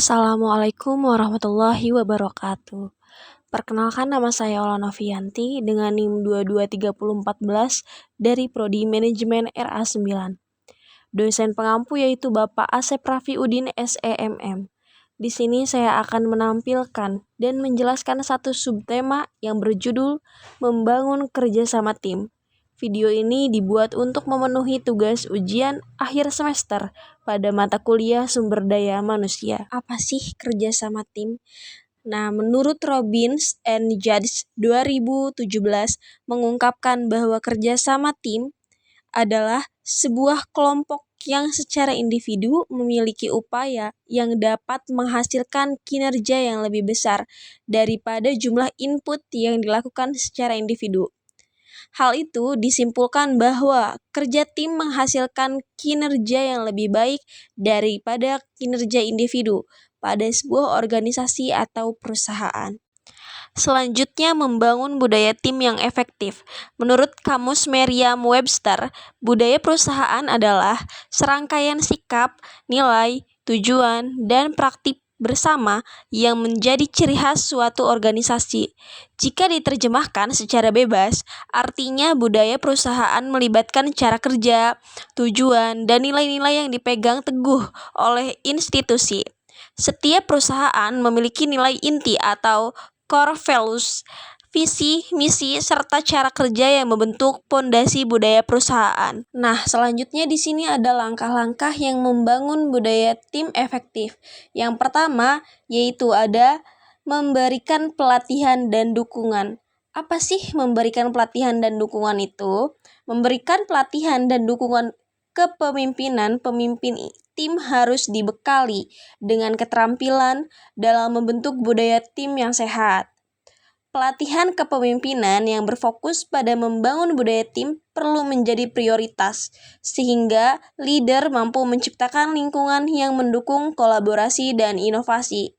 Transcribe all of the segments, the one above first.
Assalamualaikum warahmatullahi wabarakatuh. Perkenalkan, nama saya Ola Novianti dengan NIM 223014 dari Prodi Manajemen RA9. Dosen pengampu yaitu Bapak Asep Rafiudin SEMM. Di sini saya akan menampilkan dan menjelaskan satu subtema yang berjudul Membangun Kerjasama Tim. Video ini dibuat untuk memenuhi tugas ujian akhir semester pada mata kuliah Sumber Daya Manusia. Apa sih kerjasama tim? Nah, menurut Robbins and Judge 2017 mengungkapkan bahwa kerjasama tim adalah sebuah kelompok yang secara individu memiliki upaya yang dapat menghasilkan kinerja yang lebih besar daripada jumlah input yang dilakukan secara individu. Hal itu disimpulkan bahwa kerja tim menghasilkan kinerja yang lebih baik daripada kinerja individu pada sebuah organisasi atau perusahaan. Selanjutnya, membangun budaya tim yang efektif. Menurut Kamus Merriam-Webster, budaya perusahaan adalah serangkaian sikap, nilai, tujuan, dan praktik bersama yang menjadi ciri khas suatu organisasi. Jika diterjemahkan secara bebas, artinya budaya perusahaan melibatkan cara kerja, tujuan, dan nilai-nilai yang dipegang teguh oleh institusi. Setiap perusahaan memiliki nilai inti atau core values, visi, misi, serta cara kerja yang membentuk pondasi budaya perusahaan. Nah, selanjutnya di sini ada langkah-langkah yang membangun budaya tim efektif. Yang pertama yaitu ada memberikan pelatihan dan dukungan. Apa sih memberikan pelatihan dan dukungan itu? Memberikan pelatihan dan dukungan kepemimpinan, pemimpin tim harus dibekali dengan keterampilan dalam membentuk budaya tim yang sehat. Pelatihan kepemimpinan yang berfokus pada membangun budaya tim perlu menjadi prioritas, sehingga leader mampu menciptakan lingkungan yang mendukung kolaborasi dan inovasi.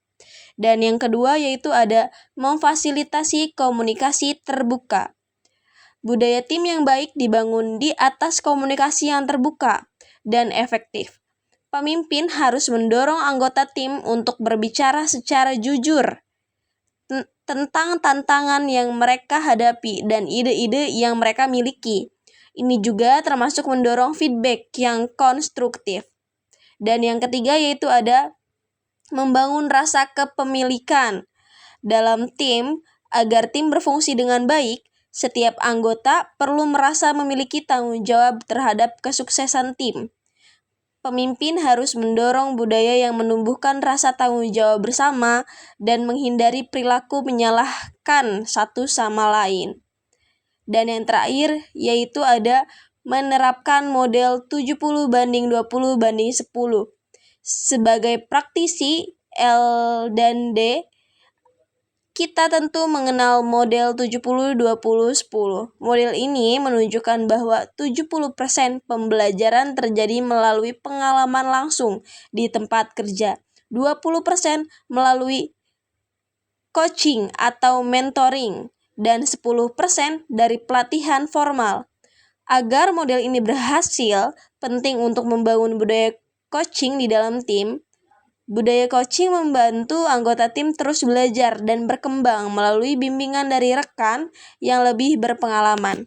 Dan yang kedua yaitu ada memfasilitasi komunikasi terbuka. Budaya tim yang baik dibangun di atas komunikasi yang terbuka dan efektif. Pemimpin harus mendorong anggota tim untuk berbicara secara jujur tentang tantangan yang mereka hadapi dan ide-ide yang mereka miliki. Ini juga termasuk mendorong feedback yang konstruktif. Dan yang ketiga yaitu ada membangun rasa kepemilikan dalam tim. Agar tim berfungsi dengan baik, setiap anggota perlu merasa memiliki tanggung jawab terhadap kesuksesan tim. Pemimpin harus mendorong budaya yang menumbuhkan rasa tanggung jawab bersama dan menghindari perilaku menyalahkan satu sama lain. Dan yang terakhir yaitu ada menerapkan model 70/20/10. Sebagai praktisi L dan D, kita tentu mengenal model 70/20/10. Model ini menunjukkan bahwa 70% pembelajaran terjadi melalui pengalaman langsung di tempat kerja, 20% melalui coaching atau mentoring, dan 10% dari pelatihan formal. Agar model ini berhasil, penting untuk membangun budaya coaching di dalam tim. Budaya coaching membantu anggota tim terus belajar dan berkembang melalui bimbingan dari rekan yang lebih berpengalaman.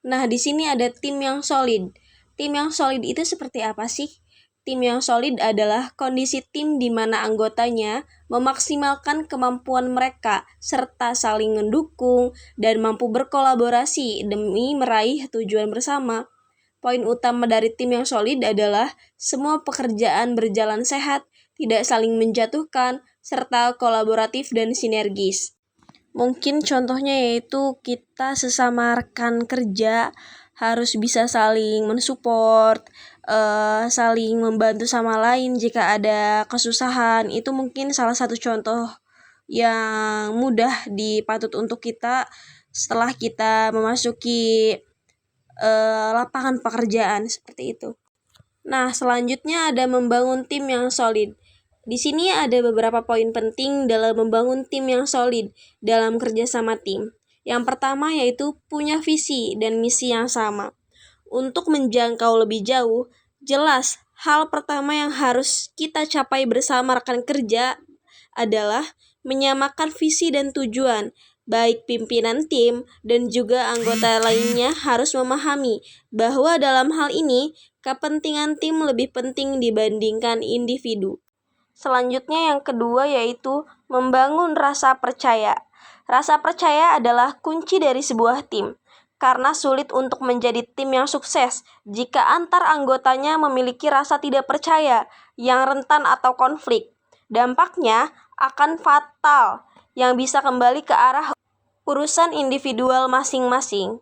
Nah, di sini ada tim yang solid. Tim yang solid itu seperti apa sih? Tim yang solid adalah kondisi tim di mana anggotanya memaksimalkan kemampuan mereka serta saling mendukung dan mampu berkolaborasi demi meraih tujuan bersama. Poin utama dari tim yang solid adalah semua pekerjaan berjalan sehat, tidak saling menjatuhkan, serta kolaboratif dan sinergis. Mungkin contohnya yaitu kita sesama rekan kerja harus bisa saling mensupport, saling membantu sama lain jika ada kesusahan. Itu mungkin salah satu contoh yang mudah dipatut untuk kita setelah kita memasuki lapangan pekerjaan seperti itu. Nah, selanjutnya ada membangun tim yang solid. Di sini ada beberapa poin penting dalam membangun tim yang solid dalam kerjasama tim. Yang pertama yaitu punya visi dan misi yang sama. Untuk menjangkau lebih jauh, jelas hal pertama yang harus kita capai bersama rekan kerja adalah menyamakan visi dan tujuan. Baik pimpinan tim dan juga anggota lainnya harus memahami bahwa dalam hal ini kepentingan tim lebih penting dibandingkan individu. Selanjutnya yang kedua yaitu membangun rasa percaya. Rasa percaya adalah kunci dari sebuah tim, karena sulit untuk menjadi tim yang sukses jika antar anggotanya memiliki rasa tidak percaya yang rentan atau konflik. Dampaknya akan fatal yang bisa kembali ke arah urusan individual masing-masing.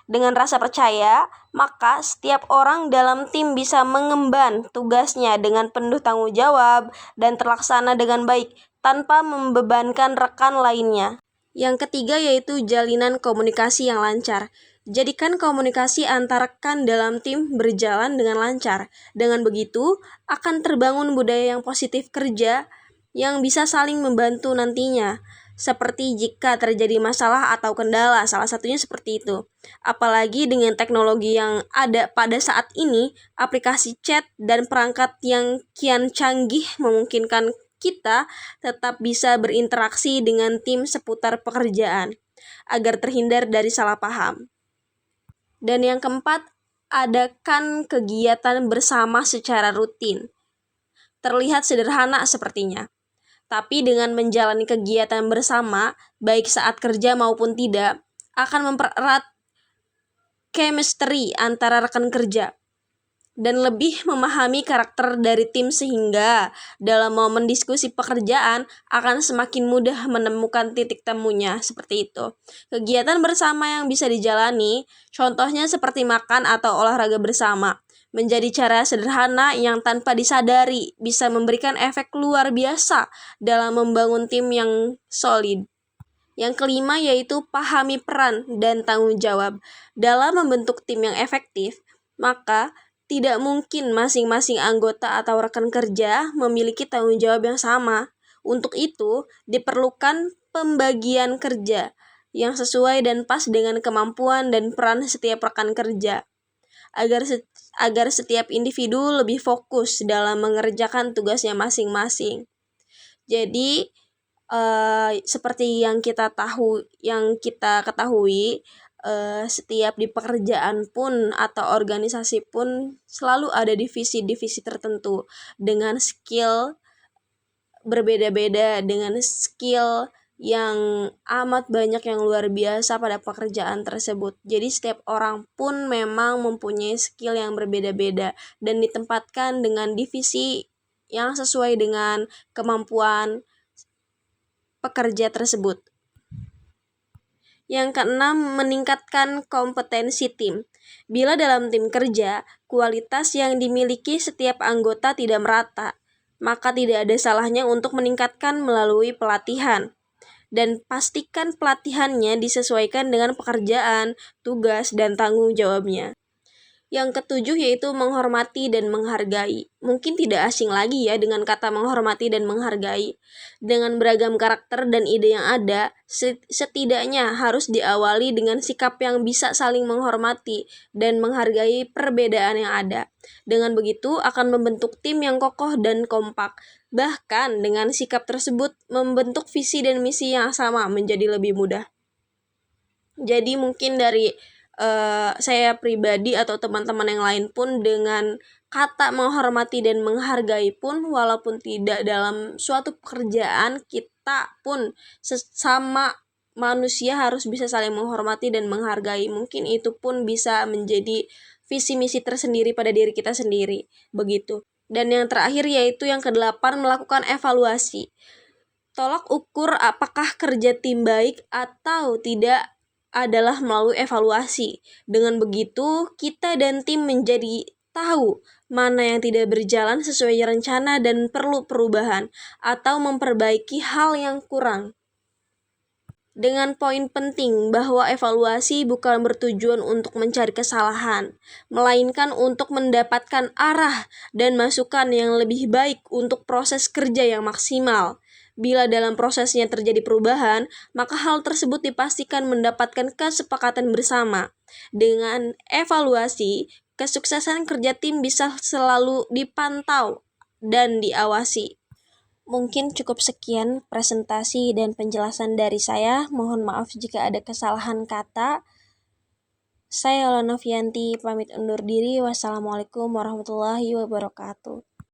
Dengan rasa percaya, maka setiap orang dalam tim bisa mengemban tugasnya dengan penuh tanggung jawab dan terlaksana dengan baik tanpa membebankan rekan lainnya. Yang ketiga yaitu jalinan komunikasi yang lancar. Jadikan komunikasi antar rekan dalam tim berjalan dengan lancar. Dengan begitu, akan terbangun budaya yang positif kerja yang bisa saling membantu nantinya. Seperti jika terjadi masalah atau kendala, salah satunya seperti itu. Apalagi dengan teknologi yang ada pada saat ini, aplikasi chat dan perangkat yang kian canggih memungkinkan kita tetap bisa berinteraksi dengan tim seputar pekerjaan, agar terhindar dari salah paham. Dan yang keempat, adakan kegiatan bersama secara rutin. Terlihat sederhana sepertinya, tapi dengan menjalani kegiatan bersama, baik saat kerja maupun tidak, akan mempererat chemistry antara rekan kerja dan lebih memahami karakter dari tim sehingga dalam momen diskusi pekerjaan akan semakin mudah menemukan titik temunya, seperti itu. Kegiatan bersama yang bisa dijalani, contohnya seperti makan atau olahraga bersama, menjadi cara sederhana yang tanpa disadari bisa memberikan efek luar biasa dalam membangun tim yang solid. Yang kelima yaitu pahami peran dan tanggung jawab. Dalam membentuk tim yang efektif, maka tidak mungkin masing-masing anggota atau rekan kerja memiliki tanggung jawab yang sama. Untuk itu, diperlukan pembagian kerja yang sesuai dan pas dengan kemampuan dan peran setiap rekan kerja, agar setiap individu lebih fokus dalam mengerjakan tugasnya masing-masing. Jadi, seperti yang kita ketahui, setiap di pekerjaan pun atau organisasi pun selalu ada divisi-divisi tertentu dengan skill berbeda-beda, dengan skill yang amat banyak yang luar biasa pada pekerjaan tersebut. Jadi setiap orang pun memang mempunyai skill yang berbeda-beda dan ditempatkan dengan divisi yang sesuai dengan kemampuan pekerja tersebut. Yang keenam, meningkatkan kompetensi tim. Bila dalam tim kerja, kualitas yang dimiliki setiap anggota tidak merata, maka tidak ada salahnya untuk meningkatkan melalui pelatihan. Dan pastikan pelatihannya disesuaikan dengan pekerjaan, tugas, dan tanggung jawabnya. Yang ketujuh yaitu menghormati dan menghargai. Mungkin tidak asing lagi ya dengan kata menghormati dan menghargai. Dengan beragam karakter dan ide yang ada, setidaknya harus diawali dengan sikap yang bisa saling menghormati dan menghargai perbedaan yang ada. Dengan begitu akan membentuk tim yang kokoh dan kompak. Bahkan dengan sikap tersebut membentuk visi dan misi yang sama menjadi lebih mudah. Jadi mungkin dari saya pribadi atau teman-teman yang lain pun dengan kata menghormati dan menghargai pun walaupun tidak dalam suatu pekerjaan, kita pun sesama manusia harus bisa saling menghormati dan menghargai. Mungkin itu pun bisa menjadi visi misi tersendiri pada diri kita sendiri, begitu. Dan yang terakhir yaitu yang ke-8, melakukan evaluasi. Tolak ukur apakah kerja tim baik atau tidak adalah melalui evaluasi. Dengan begitu, kita dan tim menjadi tahu mana yang tidak berjalan sesuai rencana dan perlu perubahan atau memperbaiki hal yang kurang. Dengan poin penting bahwa evaluasi bukan bertujuan untuk mencari kesalahan, melainkan untuk mendapatkan arah dan masukan yang lebih baik untuk proses kerja yang maksimal. Bila dalam prosesnya terjadi perubahan, maka hal tersebut dipastikan mendapatkan kesepakatan bersama. Dengan evaluasi, kesuksesan kerja tim bisa selalu dipantau dan diawasi. Mungkin cukup sekian presentasi dan penjelasan dari saya. Mohon maaf jika ada kesalahan kata. Saya Yola Novianti pamit undur diri. Wassalamualaikum warahmatullahi wabarakatuh.